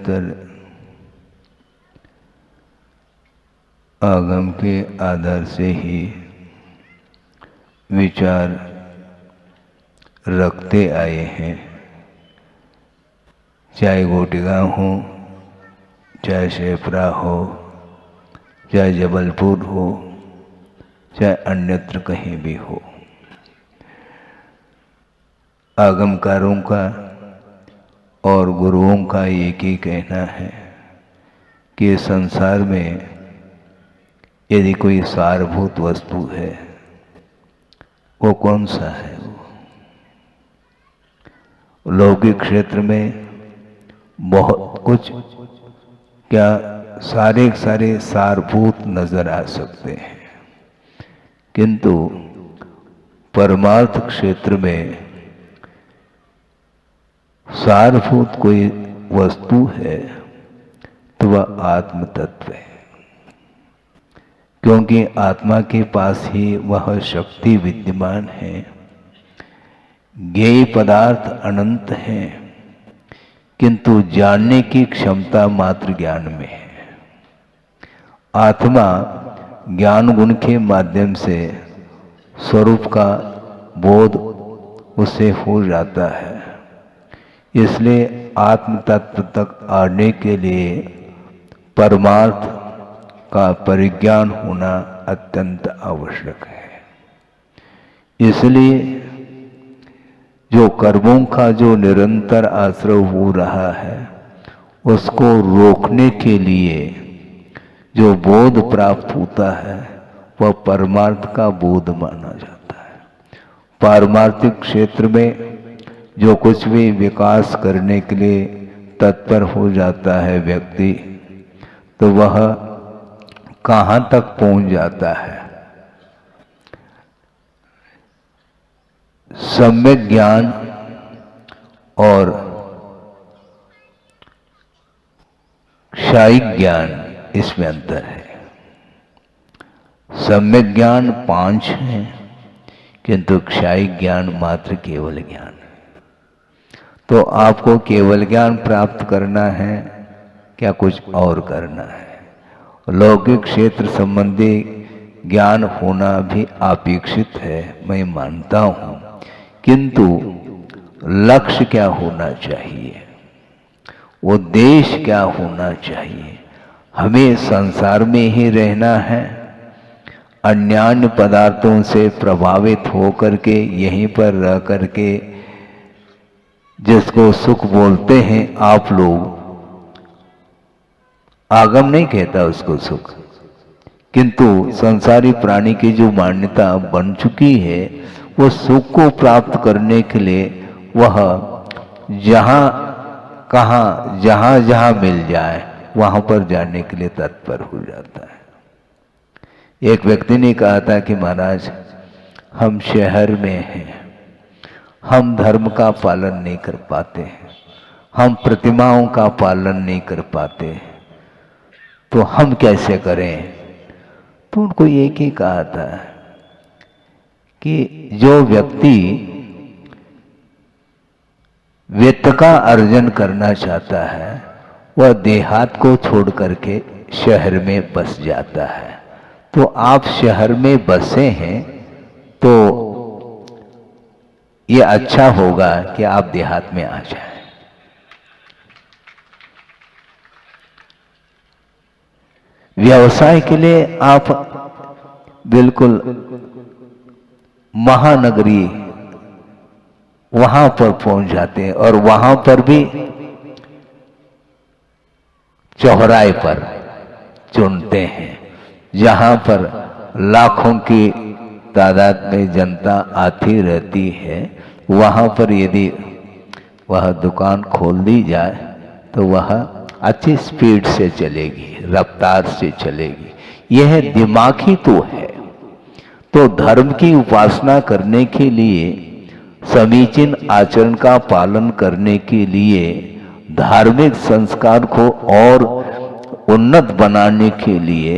निरंतर आगम के आधार से ही विचार रखते आए हैं, चाहे गोटेगांव हो, चाहे शेफरा हो, चाहे जबलपुर हो, चाहे अन्यत्र कहीं भी हो। आगमकारों का और गुरुओं का एक ही कहना है कि संसार में यदि कोई सारभूत वस्तु है, वो कौन सा है? लौकिक क्षेत्र में बहुत कुछ, क्या सारे सारे सारभूत नजर आ सकते हैं, किंतु परमार्थ क्षेत्र में सारभूत कोई वस्तु है तो वह आत्म तत्व है, क्योंकि आत्मा के पास ही वह शक्ति विद्यमान है। ज्ञेय पदार्थ अनंत है, किंतु जानने की क्षमता मात्र ज्ञान में है। आत्मा ज्ञान गुण के माध्यम से स्वरूप का बोध उसे हो जाता है। इसलिए आत्म तत्व तक आने के लिए परमार्थ का परिज्ञान होना अत्यंत आवश्यक है। इसलिए जो कर्मों का जो निरंतर आश्रय हो रहा है, उसको रोकने के लिए जो बोध प्राप्त होता है वह परमार्थ का बोध माना जाता है। पारमार्थिक क्षेत्र में जो कुछ भी विकास करने के लिए तत्पर हो जाता है व्यक्ति, तो वह कहाँ तक पहुंच जाता है? सम्यक ज्ञान और क्षायिक ज्ञान, इसमें अंतर है। सम्यक ज्ञान 5 है, किंतु क्षायिक ज्ञान मात्र केवल ज्ञान है। तो आपको केवल ज्ञान प्राप्त करना है, क्या कुछ और करना है? लौकिक क्षेत्र संबंधी ज्ञान होना भी अपेक्षित है, मैं मानता हूं, किंतु लक्ष्य क्या होना चाहिए, उद्देश्य क्या होना चाहिए? हमें संसार में ही रहना है, अन्यान्य पदार्थों से प्रभावित होकर के यहीं पर रह करके जिसको सुख बोलते हैं आप लोग, आगम नहीं कहता उसको सुख, किंतु संसारी प्राणी की जो मान्यता बन चुकी है, वो सुख को प्राप्त करने के लिए वह जहां कहां जहां जहां मिल जाए वहां पर जाने के लिए तत्पर हो जाता है। एक व्यक्ति ने कहा था कि महाराज, हम शहर में हैं, हम धर्म का पालन नहीं कर पाते, हम प्रतिमाओं का पालन नहीं कर पाते, तो हम कैसे करें? तो उनको एक ही कहा था कि जो व्यक्ति वित्त का अर्जन करना चाहता है वह देहात को छोड़ करके शहर में बस जाता है। तो आप शहर में बसे हैं तो ये अच्छा होगा कि आप देहात में आ जाएं। व्यवसाय के लिए आप बिल्कुल महानगरी वहां पर पहुंच जाते हैं, और वहां पर भी चौराहे पर चुनते हैं जहां पर लाखों की तादाद में जनता आती रहती है। वहां पर यदि वह दुकान खोल दी जाए तो वह अच्छी स्पीड से चलेगी, रफ्तार से चलेगी। यह दिमागी तो है। तो धर्म की उपासना करने के लिए, समीचीन आचरण का पालन करने के लिए, धार्मिक संस्कार को और उन्नत बनाने के लिए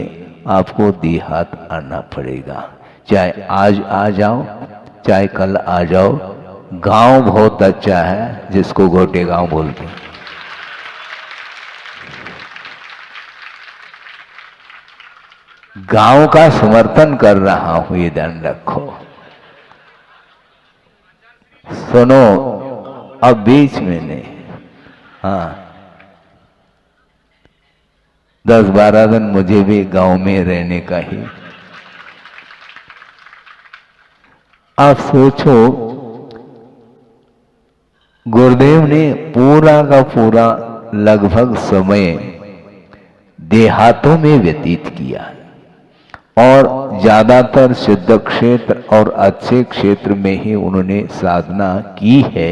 आपको देहात आना पड़ेगा। चाहे आज आ जाओ, चाहे कल आ जाओ। गांव बहुत अच्छा है, जिसको गोटेगांव बोलते हैं। गांव का समर्थन कर रहा हूं, ये ध्यान रखो। सुनो, अब बीच में नहीं, हाँ 10-12 दिन मुझे भी गांव में रहने का ही। आप सोचो, गुरुदेव ने पूरा का पूरा लगभग समय देहातों में व्यतीत किया और ज्यादातर सिद्ध क्षेत्र और अच्छे क्षेत्र में ही उन्होंने साधना की है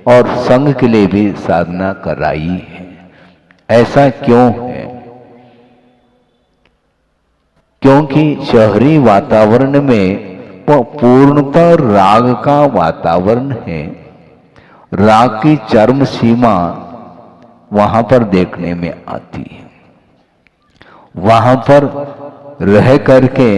और संघ के लिए भी साधना कराई है। ऐसा क्यों है? क्योंकि शहरी वातावरण में वह पूर्णतः राग का वातावरण है। राग की चरम सीमा वहां पर देखने में आती है। वहां पर रह करके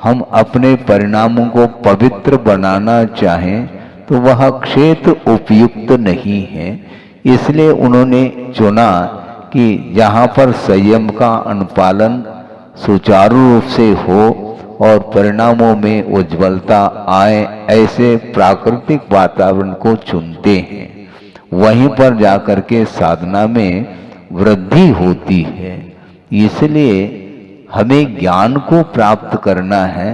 हम अपने परिणामों को पवित्र बनाना चाहें तो वह क्षेत्र उपयुक्त नहीं है। इसलिए उन्होंने चुना कि जहां पर संयम का अनुपालन सुचारू रूप से हो और परिणामों में उज्ज्वलता आए, ऐसे प्राकृतिक वातावरण को चुनते हैं। वहीं पर जाकर के साधना में वृद्धि होती है। इसलिए हमें ज्ञान को प्राप्त करना है,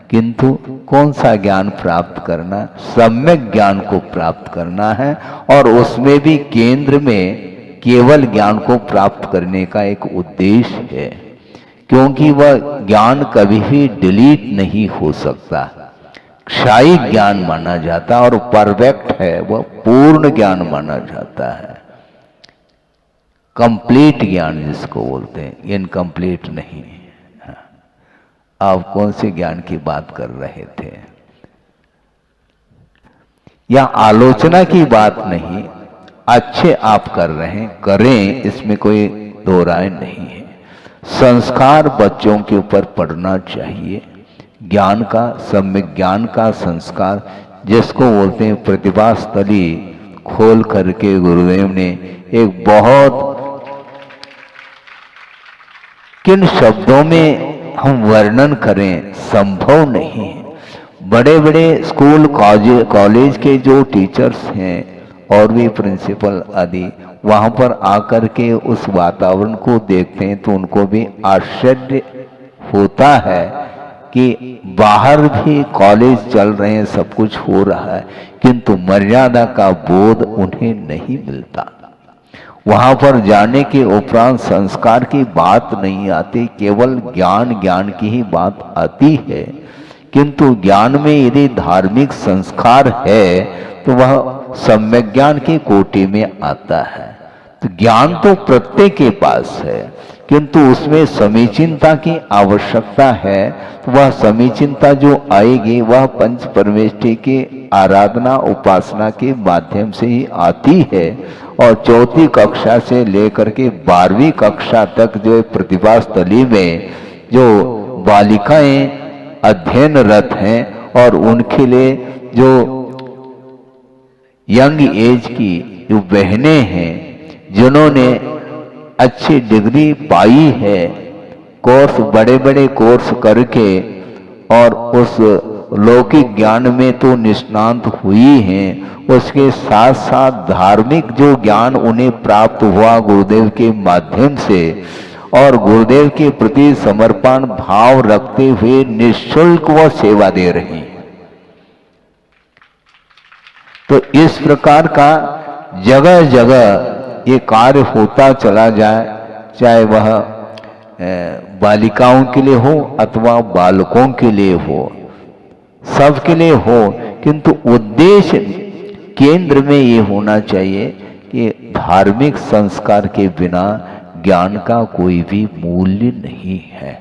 किंतु कौन सा ज्ञान प्राप्त करना? सम्यक ज्ञान को प्राप्त करना है और उसमें भी केंद्र में केवल ज्ञान को प्राप्त करने का एक उद्देश्य है, क्योंकि वह ज्ञान कभी भी डिलीट नहीं हो सकता। क्षायी ज्ञान माना जाता और परफेक्ट है, वह पूर्ण ज्ञान माना जाता है। कंप्लीट ज्ञान जिसको बोलते हैं, इनकम्प्लीट नहीं। आप कौन से ज्ञान की बात कर रहे थे? या आलोचना की बात नहीं, अच्छे आप कर रहे हैं, करें, इसमें कोई दो राय नहीं है। संस्कार बच्चों के ऊपर पड़ना चाहिए। ज्ञान का, सम्यक ज्ञान का संस्कार जिसको बोलते हैं, प्रतिभा स्थली खोल करके गुरुदेव ने एक बहुत, किन शब्दों में हम वर्णन करें, संभव नहीं है। बड़े बड़े स्कूल कॉलेज के जो टीचर्स हैं और भी प्रिंसिपल आदि, वहां पर आकर के उस वातावरण को देखते हैं तो उनको भी आश्चर्य होता है कि बाहर भी कॉलेज चल रहे हैं, सब कुछ हो रहा है, किंतु मर्यादा का बोध उन्हें नहीं मिलता। वहां पर जाने के उपरांत संस्कार की बात नहीं आती, केवल ज्ञान की ही बात आती है। किंतु ज्ञान में यदि धार्मिक संस्कार है तो वह सम्यक ज्ञान की कोटि में आता है। तो ज्ञान तो प्रत्येक के पास है, किंतु उसमें समीचीनता की आवश्यकता है। तो वह समीचीनता जो आएगी वह पंच परमेष्टि की आराधना उपासना के माध्यम से ही आती है। और चौथी कक्षा से लेकर के 12वीं कक्षा तक जो प्रतिभा स्थली में जो बालिकाएं अध्ययनरत हैं और उनके लिए जो यंग एज की जो बहनें हैं जिन्होंने अच्छी डिग्री पाई है, कोर्स बड़े बड़े कोर्स करके और उस लौकिक ज्ञान में तो निष्णांत हुई हैं, उसके साथ साथ धार्मिक जो ज्ञान उन्हें प्राप्त हुआ गुरुदेव के माध्यम से और गुरुदेव के प्रति समर्पण भाव रखते हुए निःशुल्क वो सेवा दे रही हैं। तो इस प्रकार का जगह जगह ये कार्य होता चला जाए, चाहे वह बालिकाओं के लिए हो अथवा बालकों के लिए हो, सबके लिए हो, किंतु उद्देश्य केंद्र में ये होना चाहिए कि धार्मिक संस्कार के बिना ज्ञान का कोई भी मूल्य नहीं है।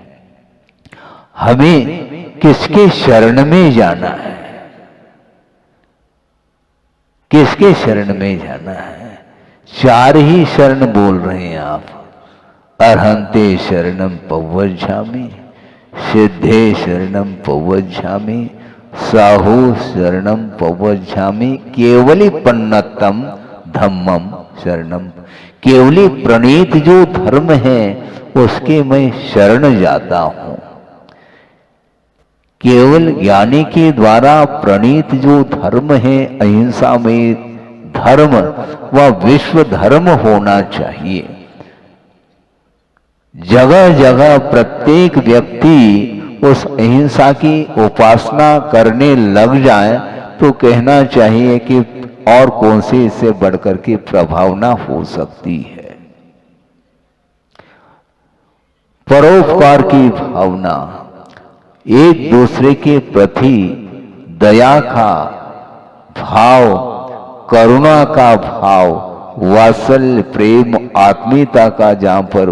हमें किसके शरण में जाना है? किसके शरण में जाना है? 4 ही शरण बोल रहे हैं आप। अर्हंते शरणम पव्वज्झामि, सिद्धे शरणम पव्वज्झामि, साहु शरणम पव्वज्झामि, केवली पन्नतम धम्मम शरणम। केवली प्रणीत जो धर्म है उसके मैं शरण जाता हूं। केवल ज्ञानी के द्वारा प्रणीत जो धर्म है अहिंसा में धर्म, वह विश्व धर्म होना चाहिए। जगह जगह प्रत्येक व्यक्ति उस अहिंसा की उपासना करने लग जाए तो कहना चाहिए कि और कौन सी इससे बढ़कर की प्रभावना हो सकती है। परोपकार की भावना, एक दूसरे के प्रति दया का भाव, करुणा का भाव, वात्सल्य, प्रेम, आत्मीयता का जहां पर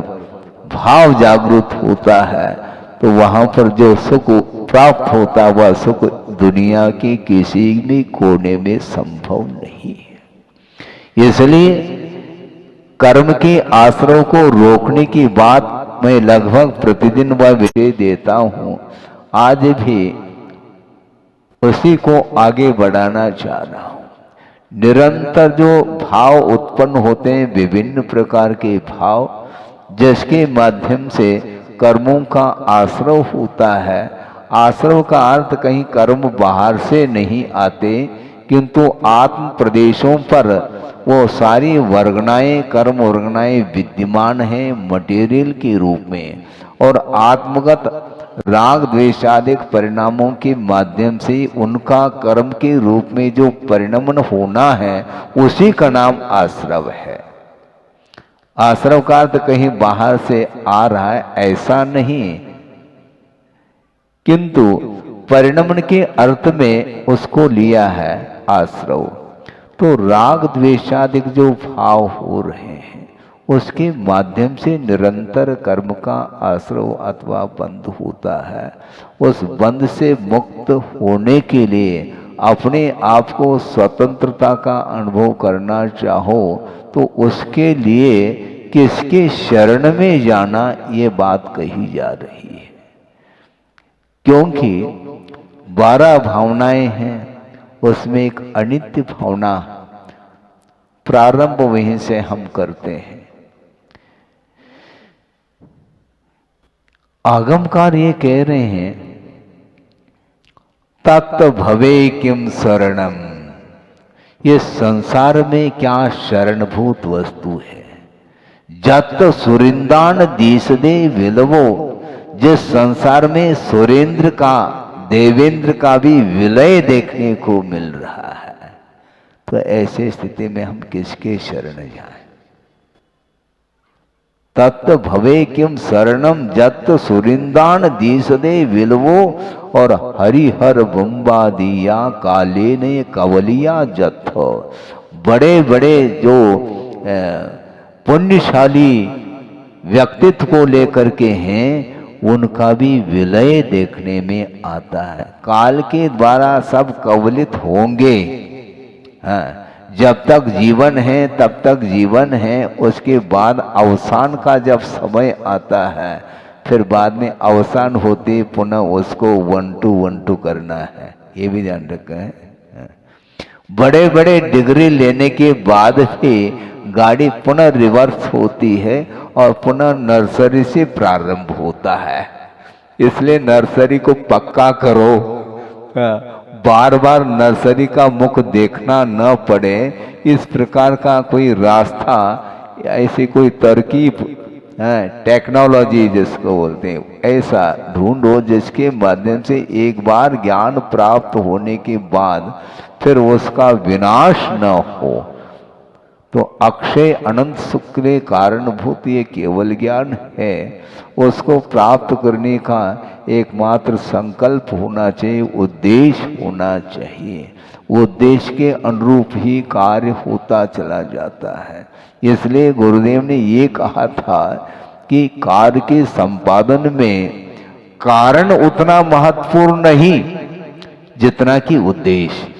भाव जागृत होता है तो वहां पर जो सुख प्राप्त होता है वह सुख दुनिया के किसी भी कोने में संभव नहीं है। इसलिए कर्म के आश्रय को रोकने की बात मैं लगभग प्रतिदिन वह विषय देता हूं। आज भी उसी को आगे बढ़ाना चाह रहा हूं। निरंतर जो भाव उत्पन्न होते हैं, विभिन्न प्रकार के भाव, जिसके माध्यम से कर्मों का आश्रय होता है। आश्रय का अर्थ कहीं कर्म बाहर से नहीं आते, किंतु आत्म प्रदेशों पर वो सारी वर्गनाएं, कर्म वर्गनाएं विद्यमान हैं मटेरियल के रूप में, और आत्मगत राग द्वेषादिक परिणामों के माध्यम से उनका कर्म के रूप में जो परिणमन होना है उसी का नाम आश्रव है। आश्रव का अर्थ कहीं बाहर से आ रहा है ऐसा नहीं, किंतु परिणमन के अर्थ में उसको लिया है आश्रव। तो राग द्वेषादिक जो भाव हो रहे हैं उसके माध्यम से निरंतर कर्म का आश्रव अथवा बंध होता है। उस बंध से मुक्त होने के लिए अपने आप को स्वतंत्रता का अनुभव करना चाहो तो उसके लिए किसके शरण में जाना, ये बात कही जा रही है। क्योंकि 12 भावनाएं हैं, उसमें एक अनित्य भावना प्रारंभ वहीं से हम करते हैं। आगमकार ये कह रहे हैं तत् भवे किम शरणम, ये संसार में क्या शरणभूत वस्तु है। जत सुरिंदान दीस दे विलवो, जिस संसार में सुरेंद्र का, देवेंद्र का भी विलय देखने को मिल रहा है, तो ऐसे स्थिति में हम किसके शरण जाएं। तत् भवे किम शरणम जत सुरिंदान दीस दे विलवो, और हरिहर बुम्बा दिया काले ने कवलिया जथ। बड़े बड़े जो पुण्यशाली व्यक्तित्व को लेकर के हैं उनका भी विलय देखने में आता है। काल के द्वारा सब कवलित होंगे। हाँ, जब तक जीवन है तब तक जीवन है, उसके बाद अवसान का जब समय आता है फिर बाद में अवसान होते पुनः उसको 1 to 1 to करना है, ये भी ध्यान रखें। बड़े बड़े डिग्री लेने के बाद भी गाड़ी पुनः रिवर्स होती है और पुनः नर्सरी से प्रारंभ होता है। इसलिए नर्सरी को पक्का करो, बार बार नर्सरी का मुख देखना न पड़े, इस प्रकार का कोई रास्ता, ऐसी कोई तरकीब, टेक्नोलॉजी जिसको बोलते हैं, ऐसा ढूंढो जिसके माध्यम से एक बार ज्ञान प्राप्त होने के बाद फिर उसका विनाश न हो। तो अक्षय अनंत सुख के कारणभूत ये केवल ज्ञान है, उसको प्राप्त करने का एकमात्र संकल्प होना चाहिए, उद्देश्य होना चाहिए। उद्देश्य के अनुरूप ही कार्य होता चला जाता है। इसलिए गुरुदेव ने ये कहा था कि कार्य के संपादन में कारण उतना महत्वपूर्ण नहीं जितना कि उद्देश्य।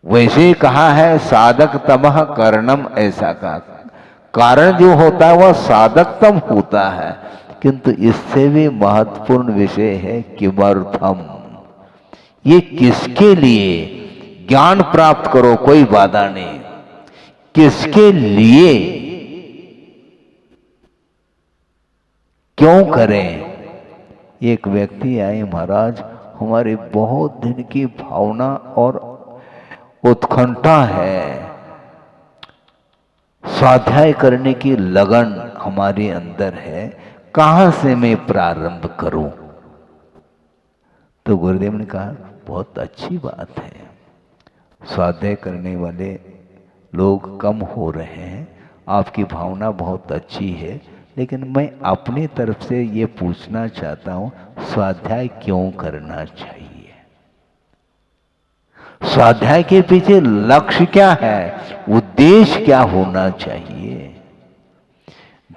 वैसे कहा है साधक तमह करणम, ऐसा कहा। कारण जो होता है वह साधकतम होता है, किंतु इससे भी महत्वपूर्ण विषय है किमर्थम, ये किसके लिए। ज्ञान प्राप्त करो कोई बाधा नहीं, किसके लिए, क्यों करें, एक व्यक्ति आए, महाराज हमारी बहुत दिन की भावना और उत्कंठा है, स्वाध्याय करने की लगन हमारे अंदर है, कहाँ से मैं प्रारंभ करूं? तो गुरुदेव ने कहा बहुत अच्छी बात है, स्वाध्याय करने वाले लोग कम हो रहे हैं, आपकी भावना बहुत अच्छी है, लेकिन मैं अपनी तरफ से ये पूछना चाहता हूँ, स्वाध्याय क्यों करना चाहिए? स्वाध्याय के पीछे लक्ष्य क्या है, उद्देश्य क्या होना चाहिए?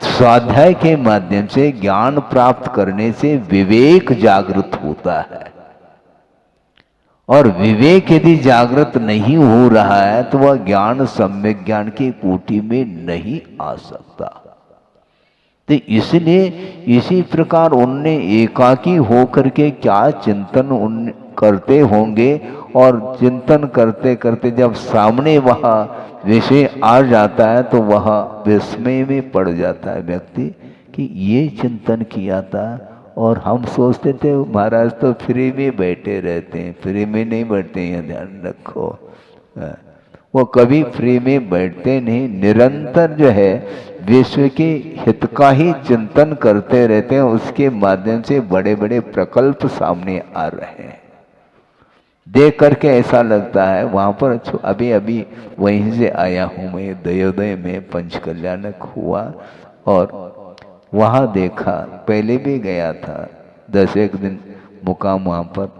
स्वाध्याय के माध्यम से ज्ञान प्राप्त करने से विवेक जागृत होता है, और विवेक यदि जागृत नहीं हो रहा है तो वह ज्ञान सम्यक ज्ञान की कोटि में नहीं आ सकता। तो इसलिए इसी प्रकार उनने एकाकी होकर के क्या चिंतन करते होंगे, और चिंतन करते करते जब सामने वह विषय आ जाता है तो वह विस्मय में पड़ जाता है व्यक्ति कि ये चिंतन किया था, और हम सोचते थे महाराज तो फ्री में बैठे रहते हैं, फ्री में नहीं बैठते हैं, ध्यान रखो। वो कभी फ्री में बैठते नहीं, निरंतर जो है विश्व के हित का ही चिंतन करते रहते हैं, उसके माध्यम से बड़े बड़े प्रकल्प सामने आ रहे हैं। देख करके ऐसा लगता है, वहाँ पर अभी अभी वहीं से आया हूँ मैं, दयोदय में पंचकल्याणक हुआ, और वहाँ देखा, पहले भी गया था 10 दिन मुकाम वहाँ पर,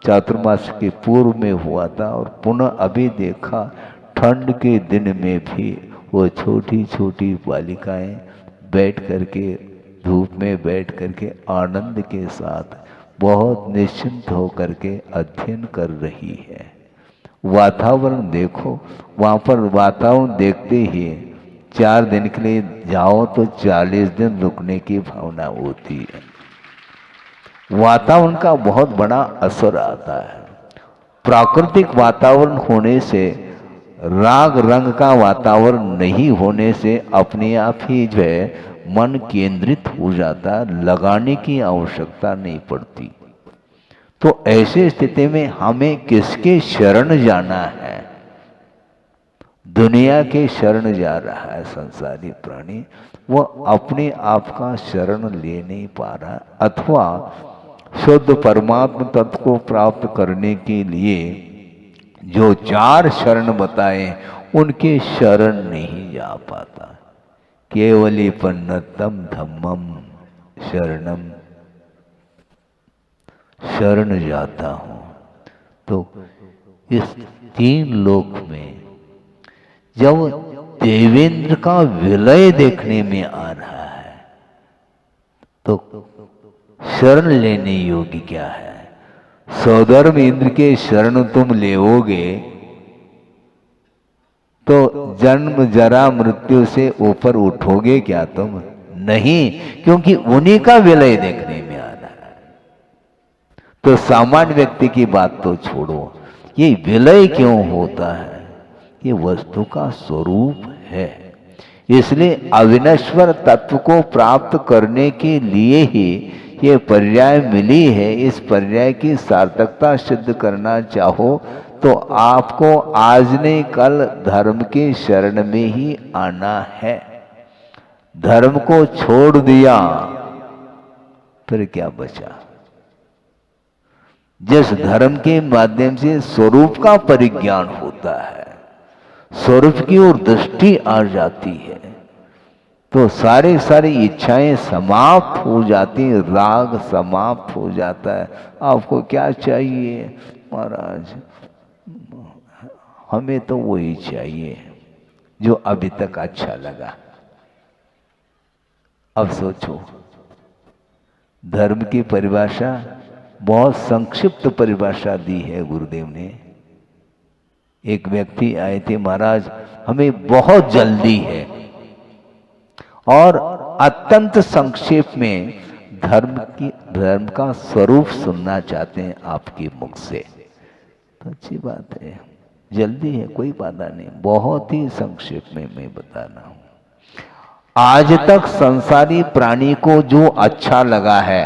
चातुर्मास के पूर्व में हुआ था, और पुनः अभी देखा ठंड के दिन में भी वो छोटी छोटी बालिकाएं बैठ करके, धूप में बैठ करके आनंद के साथ बहुत निश्चिंत होकर के अध्ययन कर रही है। वातावरण देखो, वहाँ पर वातावरण देखते ही 4 दिन के लिए जाओ तो 40 दिन रुकने की भावना होती है। वातावरण का बहुत बड़ा असर आता है। प्राकृतिक वातावरण होने से, राग रंग का वातावरण नहीं होने से अपने आप ही जो है मन केंद्रित हो जाता, लगाने की आवश्यकता नहीं पड़ती। तो ऐसी स्थिति में हमें किसके शरण जाना है? दुनिया के शरण जा रहा है संसारी प्राणी, वह अपने आप का शरण ले नहीं पा रहा, अथवा शुद्ध परमात्म तत्व को प्राप्त करने के लिए जो 4 शरण बताए उनके शरण नहीं जा पाता। केवली पन्नतम धम्मम शरणम, शरण जाता हूं। तो इस 3 लोक में जब देवेंद्र का विलय देखने में आ रहा है तो शरण लेने योग्य क्या है? सौधर्म इंद्र के शरण तुम लेओगे तो जन्म जरा मृत्यु से ऊपर उठोगे क्या तुम? नहीं, क्योंकि उन्हीं का विलय देखने में आ रहा है। तो सामान्य व्यक्ति की बात तो छोड़ो, ये विलय क्यों होता है? ये वस्तु का स्वरूप है। इसलिए अविनश्वर तत्व को प्राप्त करने के लिए ही ये पर्याय मिली है। इस पर्याय की सार्थकता सिद्ध करना चाहो तो आपको आज नहीं कल धर्म के शरण में ही आना है। धर्म को छोड़ दिया फिर क्या बचा? जिस धर्म के माध्यम से स्वरूप का परिज्ञान होता है, स्वरूप की ओर दृष्टि आ जाती है, तो सारी इच्छाएं समाप्त हो जाती, राग समाप्त हो जाता है। आपको क्या चाहिए महाराज? हमें तो वही चाहिए जो अभी तक अच्छा लगा। अब सोचो, धर्म की परिभाषा बहुत संक्षिप्त परिभाषा दी है गुरुदेव ने। एक व्यक्ति आए थे, महाराज हमें बहुत जल्दी है, और अत्यंत संक्षेप में धर्म का स्वरूप सुनना चाहते हैं आपके मुख से। तो अच्छी बात है, जल्दी है, कोई बाधा नहीं, बहुत ही संक्षेप में मैं बता रहा हूं। आज तक संसारी प्राणी को जो अच्छा लगा है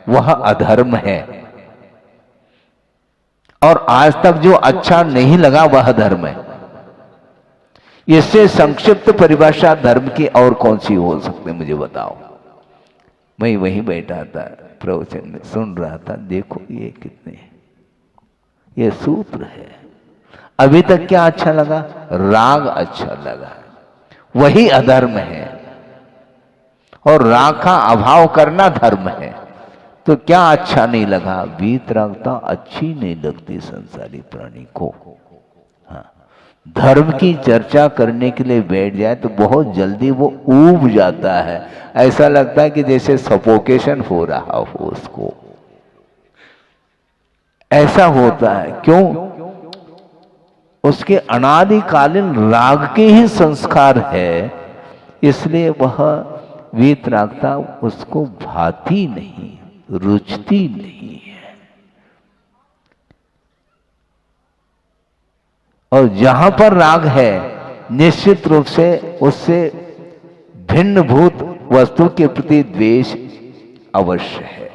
वह अधर्म है, और आज तक जो अच्छा नहीं लगा वह धर्म है। इससे संक्षिप्त परिभाषा धर्म की और कौन सी हो सकती, मुझे बताओ। मैं वहीं बैठा था प्रवचन में, सुन रहा था, देखो ये कितने, ये सूत्र है। अभी तक क्या अच्छा लगा? राग अच्छा लगा, वही अधर्म है, और राग का अभाव करना धर्म है। तो क्या अच्छा नहीं लगा? वीतरागता अच्छी नहीं लगती संसारी प्राणी को। हाँ, धर्म की चर्चा करने के लिए बैठ जाए तो बहुत जल्दी वो ऊब जाता है, ऐसा लगता है कि जैसे सफोकेशन हो रहा हो उसको, ऐसा होता है। क्यों? उसके अनादिकालीन राग के ही संस्कार है, इसलिए वह वीतरागता उसको भाती नहीं, रुचती नहीं है। और जहां पर राग है, निश्चित रूप से उससे भिन्न भूत वस्तु के प्रति द्वेष अवश्य है,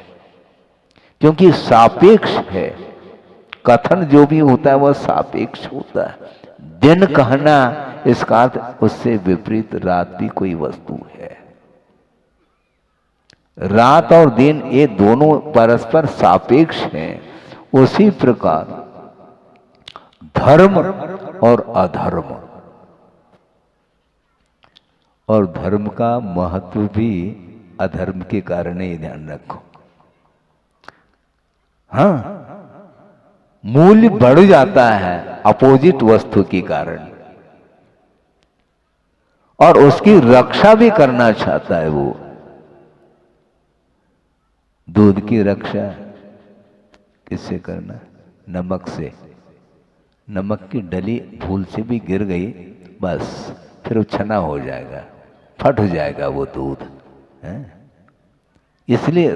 क्योंकि सापेक्ष है। कथन जो भी होता है वह सापेक्ष होता है। दिन कहना, इसका अर्थ उससे विपरीत रात भी कोई वस्तु है। रात और दिन ये दोनों परस्पर सापेक्ष हैं। उसी प्रकार धर्म और अधर्म, और धर्म का महत्व भी अधर्म के कारण ही, ध्यान रखो। हाँ, मूल्य बढ़ जाता है अपोजिट वस्तु के कारण, और उसकी रक्षा भी करना चाहता है वो। दूध की रक्षा किससे करना? नमक से। नमक की डली भूल से भी गिर गई, बस फिर छना हो जाएगा, फट जाएगा वो दूध है? इसलिए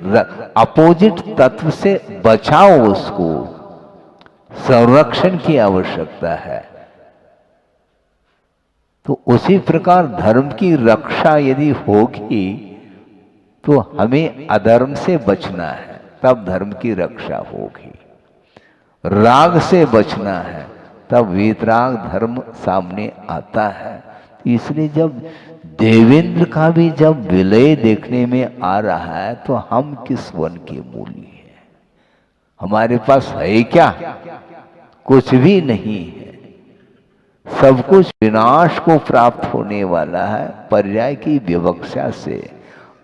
अपोजिट तत्व से बचाओ, उसको संरक्षण की आवश्यकता है। तो उसी प्रकार धर्म की रक्षा यदि होगी तो हमें अधर्म से बचना है, तब धर्म की रक्षा होगी। राग से बचना है, तब वीतराग धर्म सामने आता है। इसलिए जब देवेंद्र का भी जब विलय देखने में आ रहा है, तो हम किस वन के मूली हैं? हमारे पास है क्या? कुछ भी नहीं है। सब कुछ विनाश को प्राप्त होने वाला है, पर्याय की विवक्षा से।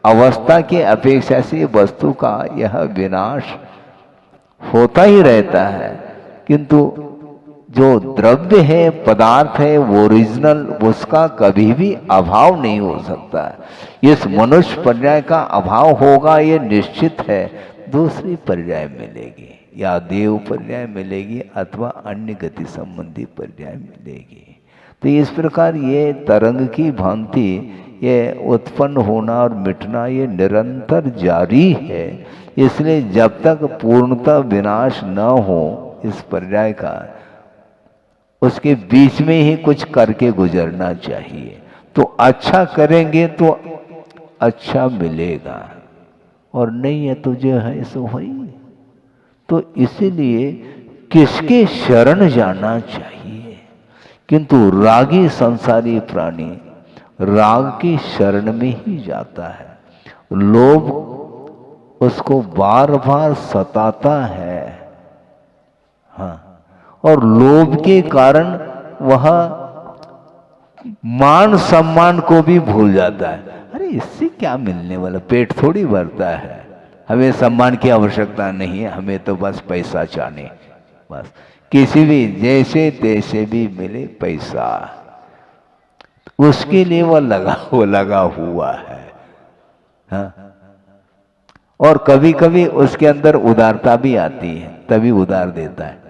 अवस्था के अपेक्षा से वस्तु का यह विनाश होता ही रहता है, किंतु जो द्रव्य है, पदार्थ है, वो ओरिजिनल, उसका कभी भी अभाव नहीं हो सकता। इस मनुष्य पर्याय का अभाव होगा ये निश्चित है। दूसरी पर्याय मिलेगी, या देव पर्याय मिलेगी अथवा अन्य गति संबंधी पर्याय मिलेगी। तो इस प्रकार ये तरंग की भांति ये उत्पन्न होना और मिटना ये निरंतर जारी है। इसलिए जब तक पूर्णतः विनाश न हो इस पर्याय का, उसके बीच में ही कुछ करके गुजरना चाहिए। तो अच्छा करेंगे तो अच्छा मिलेगा, और नहीं है तो जो है सो है। तो इसीलिए किसके शरण जाना चाहिए? किंतु रागी संसारी प्राणी राग की शरण में ही जाता है। लोभ उसको बार बार सताता है। हाँ, और लोभ के कारण वह मान सम्मान को भी भूल जाता है। अरे इससे क्या मिलने वाला, पेट थोड़ी भरता है, हमें सम्मान की आवश्यकता नहीं है, हमें तो बस पैसा चाहिए। बस किसी भी जैसे तैसे भी मिले पैसा, उसके लिए वो लगा हुआ है। हाँ? और कभी कभी उसके अंदर उदारता भी आती है, तभी उधार देता है।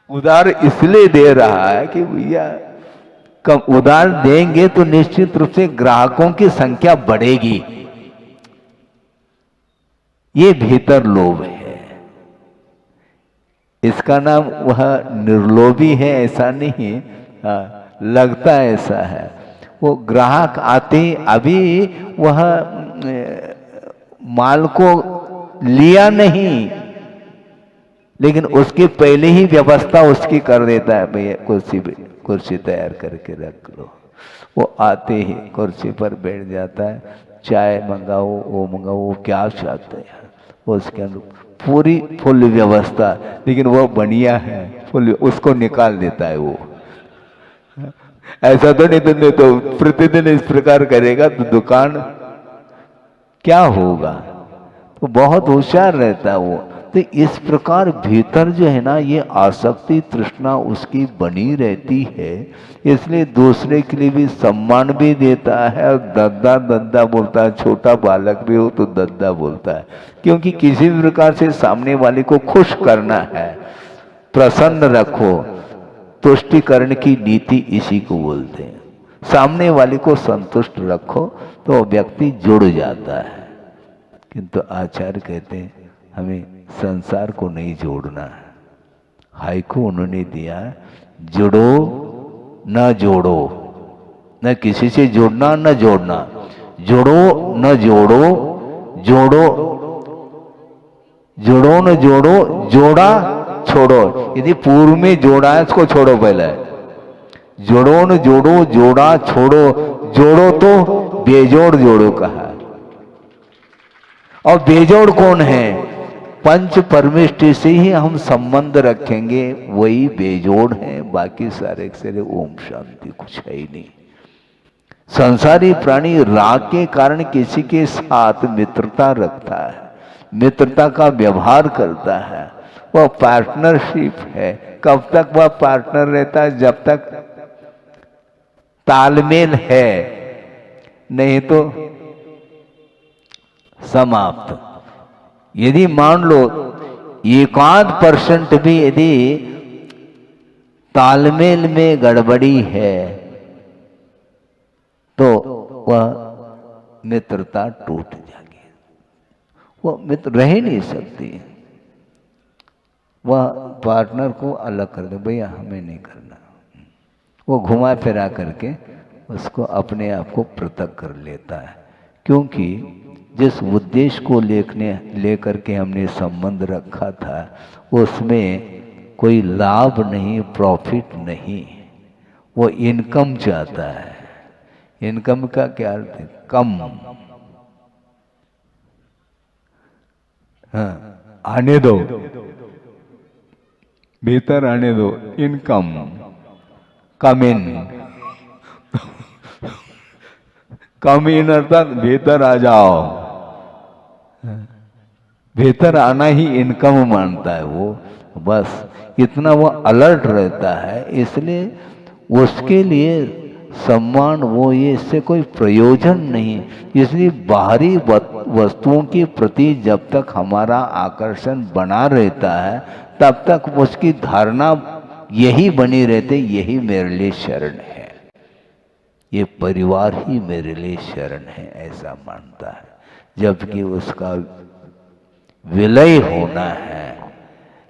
उधार इसलिए दे रहा है कि भैया कम उधार देंगे तो निश्चित रूप से ग्राहकों की संख्या बढ़ेगी। ये भीतर लोभ है। इसका नाम वह निर्लोभी है ऐसा नहीं, लगता ऐसा है। वो ग्राहक आते अभी वह माल को लिया नहीं, लेकिन उसकी पहले ही व्यवस्था उसकी कर देता है, भैया कुर्सी तैयार करके रख लो। वो आते ही कुर्सी पर बैठ जाता है, चाय मंगाओ, वो मंगाओ, वो क्या चाहते हैं उसके अंदर पूरी फुल व्यवस्था, लेकिन वो बढ़िया है फुल, उसको निकाल देता है वो। ऐसा तो नहीं तो प्रतिदिन इस प्रकार करेगा तो दुकान क्या होगा। तो बहुत होशियार रहता है वो। तो इस प्रकार भीतर जो है ना ये आसक्ति तृष्णा उसकी बनी रहती है, इसलिए दूसरे के लिए भी सम्मान भी देता है और दद्दा दद्दा बोलता है। छोटा बालक भी हो तो दद्दा बोलता है, क्योंकि किसी भी प्रकार से सामने वाले को खुश करना है, प्रसन्न रखो। तुष्टिकरण की नीति इसी को बोलते हैं। सामने वाले को संतुष्ट रखो तो व्यक्ति जुड़ जाता है। किंतु आचार्य कहते हैं हमें संसार को नहीं जोड़ना है। हाइकू उन्होंने दिया, जुड़ो न जोड़ो, न किसी से जुड़ना न जोड़ना, जुड़ो न जोड़ो, जोड़ो जुड़ो न जोड़ो, जोड़ा छोड़ो। यदि पूर्व में जोड़ा है इसको छोड़ो पहले। जोड़ो न जोड़ो, जोड़ा छोड़ो, जोड़ो तो बेजोड़ जोड़ो कहा। और बेजोड़ कौन है? पंच परमेष्टि से ही हम संबंध रखेंगे, वही बेजोड़ है। बाकी सारे सारे ओम शांति कुछ है ही नहीं। संसारी प्राणी राग के कारण किसी के साथ मित्रता रखता है, मित्रता का व्यवहार करता है, वह पार्टनरशिप है। कब तक वह पार्टनर रहता है? जब तक तालमेल है, नहीं तो समाप्त। यदि मान लो 1% भी यदि तालमेल में गड़बड़ी है तो वह मित्रता टूट जाएगी, वह मित्र रह नहीं सकती। वह पार्टनर को अलग कर दे, भैया हमें नहीं करना। वो घुमा फिरा करके उसको अपने आप को पृथक कर लेता है, क्योंकि जिस उद्देश्य को लेकर के हमने संबंध रखा था उसमें कोई लाभ नहीं, प्रॉफिट नहीं, वो इनकम चाहता है। इनकम का क्या अर्थ है? कम। हाँ, आने दो, भीतर आने दो, इनकम, कम इन। कम इन अर्थात भीतर आ जाओ। भीतर आना ही इनकम मानता है वो। बस इतना वो अलर्ट रहता है, इसलिए उसके लिए सम्मान वो ये इससे कोई प्रयोजन नहीं। इसलिए बाहरी वस्तुओं के प्रति जब तक हमारा आकर्षण बना रहता है तब तक उसकी धारणा यही बनी रहती, यही मेरे लिए शरण है, ये परिवार ही मेरे लिए शरण है, ऐसा मानता है। जबकि उसका विलय होना है।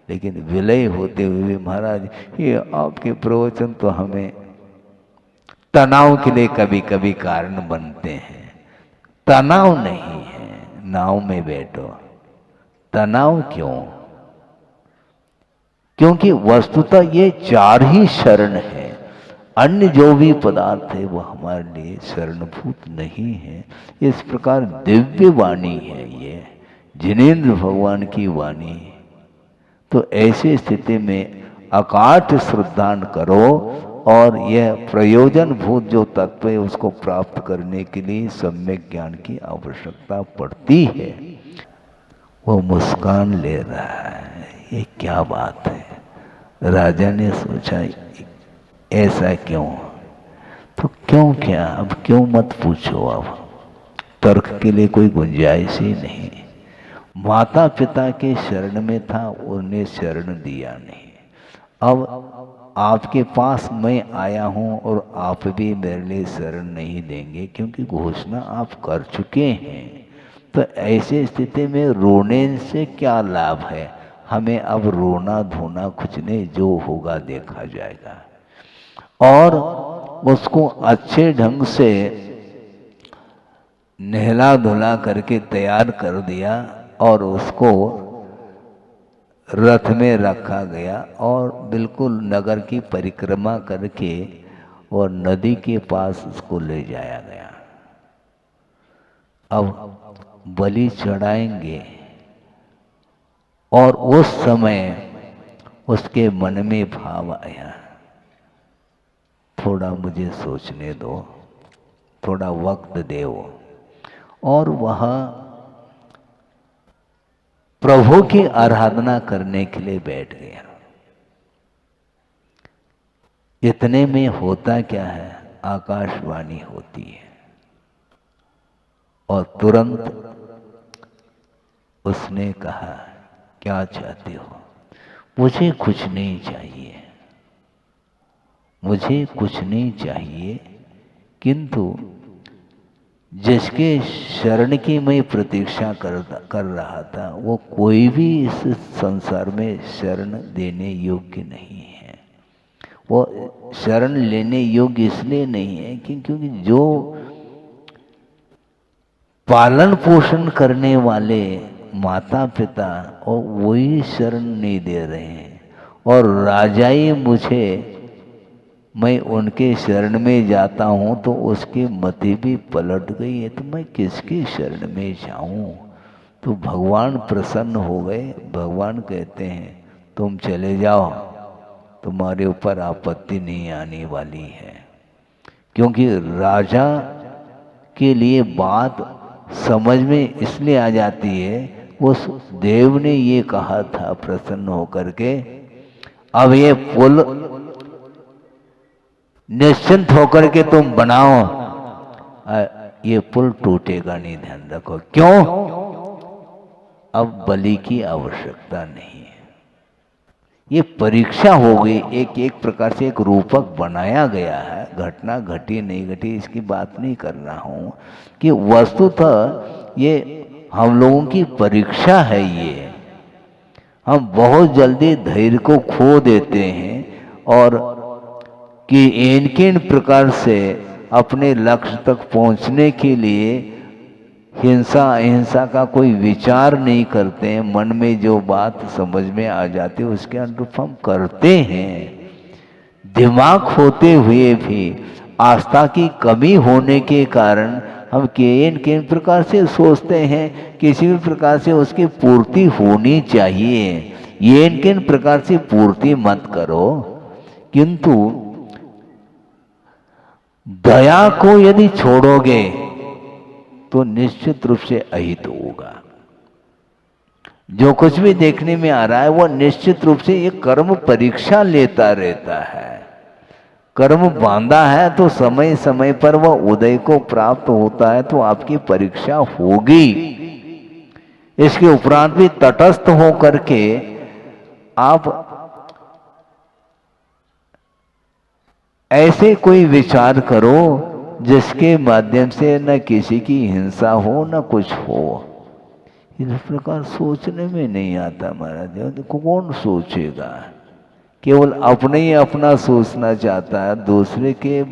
लेकिन विलय होते हुए महाराज ये आपके प्रवचन तो हमें तनाव के लिए कभी कभी कारण बनते हैं। तनाव नहीं है, नाव में बैठो। तनाव क्यों? क्योंकि वस्तुतः ये चार ही शरण है। अन्य जो भी पदार्थ है वो हमारे लिए शरणभूत नहीं है। इस प्रकार दिव्य वाणी है ये, जिनेंद्र भगवान की वाणी। तो ऐसी स्थिति में अकाट श्रद्धान करो और यह प्रयोजन भूत जो तत्व है उसको प्राप्त करने के लिए सम्यक ज्ञान की आवश्यकता पड़ती है। वो मुस्कान ले रहा है, ये क्या बात है? राजा ने सोचा ऐसा क्यों? तो क्यों क्या? अब क्यों मत पूछो, अब तर्क के लिए कोई गुंजाइश ही नहीं। माता पिता के शरण में था, उन्हें शरण दिया नहीं। अब आपके पास मैं आया हूं और आप भी मेरे लिए शरण नहीं देंगे, क्योंकि घोषणा आप कर चुके हैं। तो ऐसी स्थिति में रोने से क्या लाभ है? हमें अब रोना धोना कुछ नहीं, जो होगा देखा जाएगा। और उसको अच्छे ढंग से नहला धुला करके तैयार कर दिया और उसको रथ में रखा गया और बिल्कुल नगर की परिक्रमा करके और नदी के पास उसको ले जाया गया। अब बलि चढ़ाएंगे और उस समय उसके मन में भाव आया, थोड़ा मुझे सोचने दो, थोड़ा वक्त दो, और वह प्रभु की आराधना करने के लिए बैठ गया। इतने में होता क्या है, आकाशवाणी होती है और तुरंत उसने कहा, क्या चाहते हो? मुझे कुछ नहीं चाहिए, मुझे कुछ नहीं चाहिए, किंतु जिसके शरण की मैं प्रतीक्षा कर रहा था वो कोई भी इस संसार में शरण देने योग्य नहीं है। वो शरण लेने योग्य इसलिए नहीं है क्योंकि जो पालन पोषण करने वाले माता पिता और वही शरण नहीं दे रहे हैं, और राजाई मुझे, मैं उनके शरण में जाता हूं तो उसकी मति भी पलट गई है, तो मैं किसकी शरण में जाऊं? तो भगवान प्रसन्न हो गए। भगवान कहते हैं तुम चले जाओ, तुम्हारे ऊपर आपत्ति नहीं आने वाली है। क्योंकि राजा के लिए बात समझ में इसलिए आ जाती है, उस देव ने ये कहा था प्रसन्न होकर के, अब ये पुल निश्चिंत होकर के तुम बनाओ, ये पुल टूटेगा नहीं, ध्यान रखो। क्यों? अब बलि की आवश्यकता नहीं है। ये परीक्षा हो गई, एक प्रकार से एक रूपक बनाया गया है। घटना घटी नहीं घटी इसकी बात नहीं कर रहा हूं, कि वस्तुतः ये हम लोगों की परीक्षा है। ये हम बहुत जल्दी धैर्य को खो देते हैं और कि इन प्रकार से अपने लक्ष्य तक पहुंचने के लिए हिंसा अहिंसा का कोई विचार नहीं करते हैं। मन में जो बात समझ में आ जाती है उसके अनुरूप हम करते हैं। दिमाग होते हुए भी आस्था की कमी होने के कारण हम किन प्रकार से सोचते हैं, किसी भी प्रकार से उसकी पूर्ति होनी चाहिए। ये किन प्रकार से पूर्ति मत करो, किंतु दया को यदि छोड़ोगे तो निश्चित रूप से अहित होगा। जो कुछ भी देखने में आ रहा है वो निश्चित रूप से ये कर्म परीक्षा लेता रहता है। कर्म बांधा है तो समय समय पर वह उदय को प्राप्त होता है, तो आपकी परीक्षा होगी। इसके उपरांत भी तटस्थ हो करके आप ऐसे कोई विचार करो जिसके माध्यम से न किसी की हिंसा हो न कुछ हो। इस प्रकार सोचने में नहीं आता महाराज। कौन सोचेगा? केवल अपने ही अपना सोचना चाहता है, दूसरे के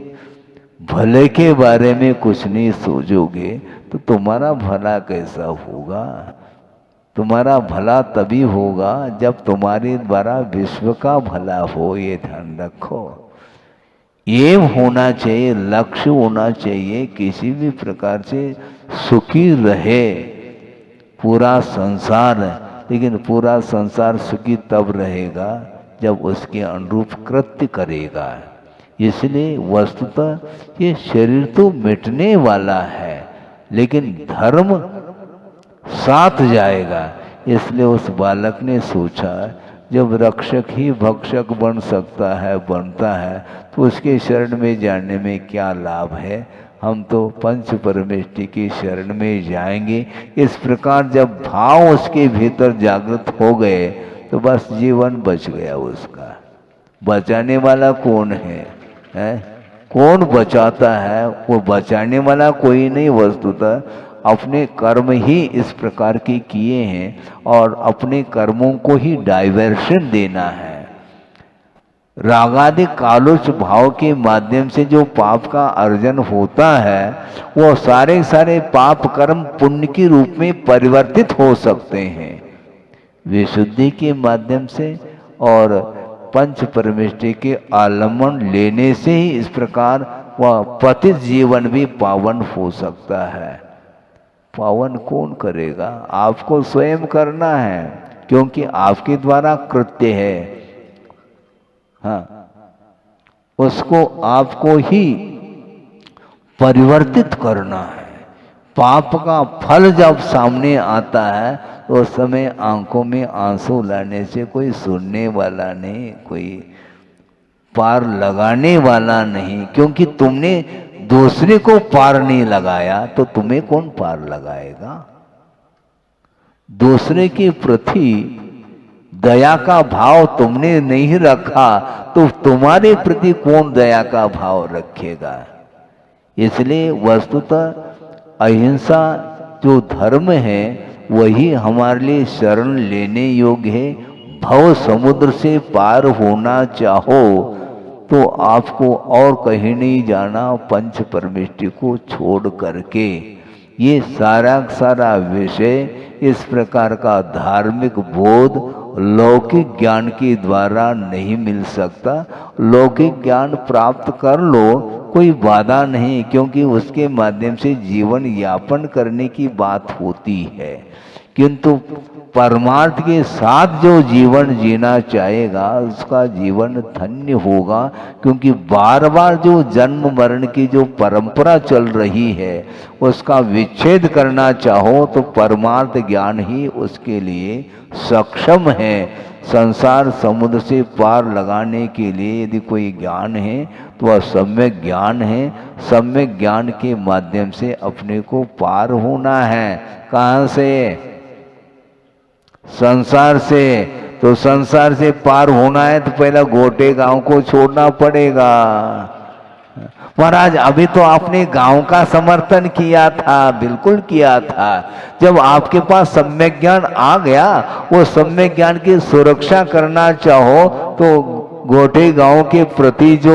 भले के बारे में कुछ नहीं सोचोगे तो तुम्हारा भला कैसा होगा? तुम्हारा भला तभी होगा जब तुम्हारे द्वारा विश्व का भला हो। ये ध्यान रखो। ये होना चाहिए, लक्ष्य होना चाहिए किसी भी प्रकार से सुखी रहे पूरा संसार। लेकिन पूरा संसार सुखी तब रहेगा जब उसके अनुरूप कृत्य करेगा। इसलिए वस्तुतः ये शरीर तो मिटने वाला है, लेकिन धर्म साथ जाएगा। इसलिए उस बालक ने सोचा, जब रक्षक ही भक्षक बन सकता है, बनता है, तो उसके शरण में जाने में क्या लाभ है? हम तो पंच परमेष्टि की शरण में जाएंगे। इस प्रकार जब भाव उसके भीतर जागृत हो गए तो बस जीवन बच गया उसका। बचाने वाला कौन है? कौन बचाता है? वो बचाने वाला कोई नहीं, वस्तुतः अपने कर्म ही इस प्रकार के किए हैं और अपने कर्मों को ही डाइवर्शन देना है। रागादि कालुष भाव के माध्यम से जो पाप का अर्जन होता है वो सारे सारे पाप कर्म पुण्य के रूप में परिवर्तित हो सकते हैं विशुद्धि के माध्यम से और पंच परमेष्टि के आलम्बन लेने से ही इस प्रकार वह पतित जीवन भी पावन हो सकता है। पावन कौन करेगा? आपको स्वयं करना है, क्योंकि आपके द्वारा कृत्य है। हाँ, उसको आपको ही परिवर्तित करना है। पाप का फल जब सामने आता है तो उस समय आंखों में आंसू लाने से कोई सुनने वाला नहीं, कोई पार लगाने वाला नहीं, क्योंकि तुमने दूसरे को पार नहीं लगाया तो तुम्हें कौन पार लगाएगा? दूसरे के प्रति दया का भाव तुमने नहीं रखा तो तुम्हारे प्रति कौन दया का भाव रखेगा? इसलिए वस्तुतः अहिंसा जो धर्म है वही हमारे लिए शरण लेने योग्य है। भव समुद्र से पार होना चाहो तो आपको और कहीं नहीं जाना, पंच परमेष्टि को छोड़ करके। ये सारा विषय इस प्रकार का धार्मिक बोध लौकिक ज्ञान के द्वारा नहीं मिल सकता। लौकिक ज्ञान प्राप्त कर लो, कोई बाधा नहीं, क्योंकि उसके माध्यम से जीवन यापन करने की बात होती है। किंतु परमार्थ के साथ जो जीवन जीना चाहेगा उसका जीवन धन्य होगा, क्योंकि बार बार जो जन्म मरण की जो परंपरा चल रही है उसका विच्छेद करना चाहो तो परमार्थ ज्ञान ही उसके लिए सक्षम है। संसार समुद्र से पार लगाने के लिए यदि कोई ज्ञान है तो वह सम्यक ज्ञान है। सम्यक ज्ञान के माध्यम से अपने को पार होना है। कहाँ से? संसार से। तो संसार से पार होना है तो पहला गोटे गांव को छोड़ना पड़ेगा। महाराज अभी तो आपने गांव का समर्थन किया था, बिल्कुल किया था। जब आपके पास सम्यक ज्ञान आ गया, वो सम्यक ज्ञान की सुरक्षा करना चाहो तो गोटे गांव के प्रति जो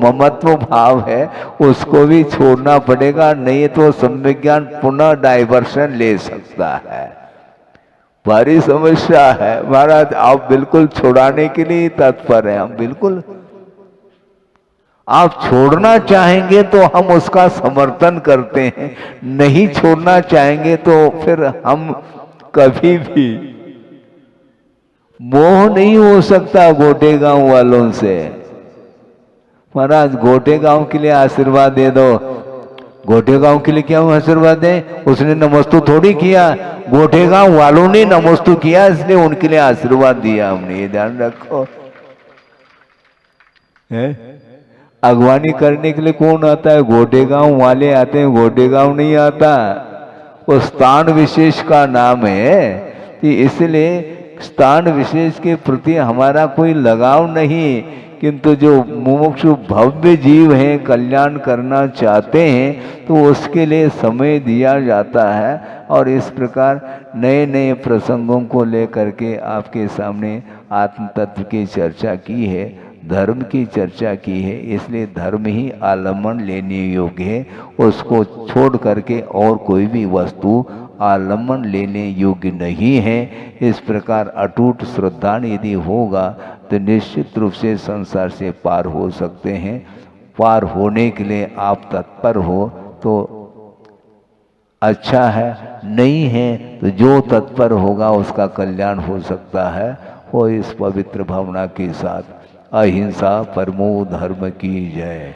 ममत्व भाव है उसको भी छोड़ना पड़ेगा, नहीं तो सम्यक ज्ञान पुनः डाइवर्शन ले सकता है। भारी समस्या है महाराज, आप बिल्कुल छुड़ाने के लिए तत्पर हैं। हम बिल्कुल, आप छोड़ना चाहेंगे तो हम उसका समर्थन करते हैं, नहीं छोड़ना चाहेंगे तो फिर हम कभी भी मोह नहीं हो सकता गोटे गांव वालों से। महाराज गोटे गांव के लिए आशीर्वाद दे दो। गोटे गांव के लिए क्या आशीर्वाद दें? उसने नमस्तु थोड़ी किया, गोटे गांव वालों ने नमस्तु किया, इसलिए उनके लिए आशीर्वाद दिया हमने। ये ध्यान रखो। अगवानी करने के लिए कौन आता है? गोटे गांव वाले आते हैं, गोटे गांव नहीं आता। वो स्थान विशेष का नाम है, इसलिए स्थान विशेष के प्रति हमारा कोई लगाव नहीं। किंतु जो मुमुक्षु भव्य जीव हैं, कल्याण करना चाहते हैं, तो उसके लिए समय दिया जाता है। और इस प्रकार नए नए प्रसंगों को लेकर के आपके सामने आत्म तत्व की चर्चा की है, धर्म की चर्चा की है। इसलिए धर्म ही आलम्बन लेने योग्य है, उसको छोड़ करके और कोई भी वस्तु आलम्बन लेने योग्य नहीं है। इस प्रकार अटूट श्रद्धा यदि होगा तो निश्चित रूप से संसार से पार हो सकते हैं। पार होने के लिए आप तत्पर हो तो अच्छा है, नहीं है तो जो तत्पर होगा उसका कल्याण हो सकता है। वो इस पवित्र भावना के साथ अहिंसा परमो धर्म की जय।